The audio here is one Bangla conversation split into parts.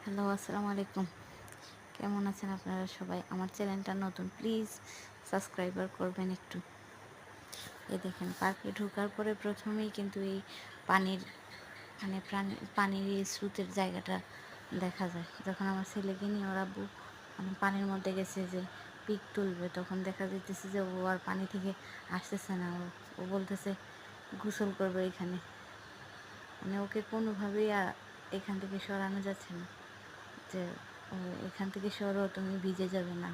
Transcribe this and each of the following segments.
হ্যালো, আসসালামু আলাইকুম। কেমন আছেন আপনারা সবাই? আমার চ্যানেলটা নতুন, প্লিজ সাবস্ক্রাইবার করবেন একটু। এই দেখেন, পার্কে ঢোকার পরে প্রথমেই কিন্তু এই পানির পানির এই স্রোতের জায়গাটা দেখা যায়। যখন আমার ছেলেকে নিয়ে ওর আব্বু পানির মধ্যে গেছে যে পিক তুলবে, তখন দেখা যাইতেছে যে ও আর পানি থেকে আসতেছে না। ও বলতেছে গোসল করবে এখানে, ওকে কোনোভাবেই এখান থেকে সরানো যাচ্ছে না যে এখান থেকে সরো, তুমি ভিজে যাবে না।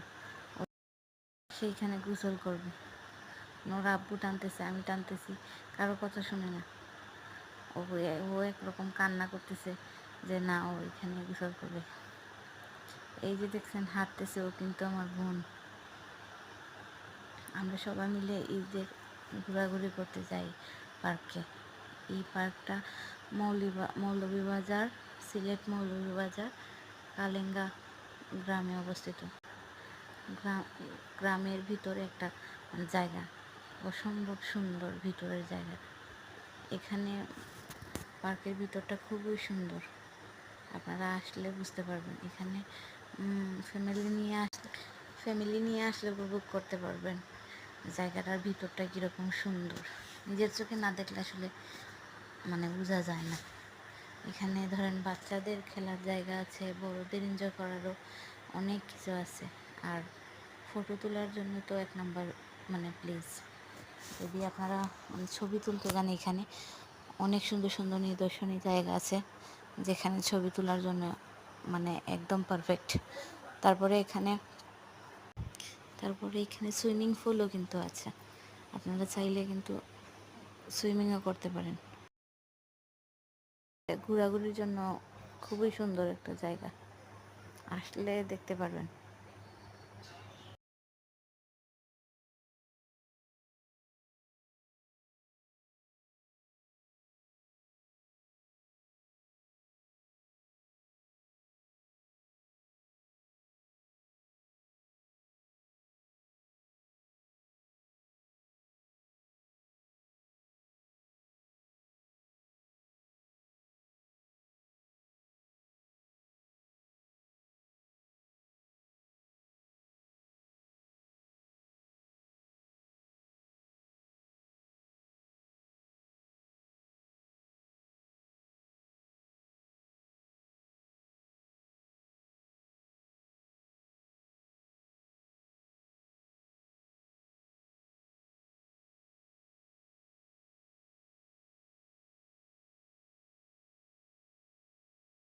সেইখানে গোসল করবে। ওর আব্বু টানতেছে, আমি টানতেছি, কারো কথা শুনে না। ও ও একরকম কান্না করতেছে যে না, ও এখানে গোসল করবে। এই যে দেখছেন হাঁটতেছে, ও কিন্তু আমার বোন। আমরা সবাই মিলে এই যে ঘোরাঘুরি করতে যাই পার্কে। এই পার্কটা মৌলভীবাজার, সিলেট মৌলভীবাজার কালেঙ্গা গ্রামে অবস্থিত। গ্রামের ভিতরে একটা জায়গা, অসম্ভব সুন্দর ভিতরের জায়গা। এখানে পার্কের ভিতরটা খুবই সুন্দর, আপনারা আসলে বুঝতে পারবেন। এখানে ফ্যামিলি নিয়ে আসলে উপভোগ করতে পারবেন জায়গাটার ভিতরটা কীরকম সুন্দর। নিজের চোখে না দেখলে আসলে বোঝা যায় না। এখানে ধরেন বাচ্চাদের খেলার জায়গা আছে, বড়দের এনজয় করারও অনেক কিছু আছে। আর ফটো তোলার জন্য তো এক নাম্বার। প্লিজ, যদি আপনারা ছবি তুলতে যান, এখানে অনেক সুন্দর সুন্দর নিদর্শনী জায়গা আছে যেখানে ছবি তোলার জন্য একদম পারফেক্ট। তারপরে এখানে সুইমিং পুলও কিন্তু আছে, আপনারা চাইলে কিন্তু সুইমিংও করতে পারেন। ঘোরাঘুরির জন্য খুবই সুন্দর একটা জায়গা, আসলে দেখতে পারবেন।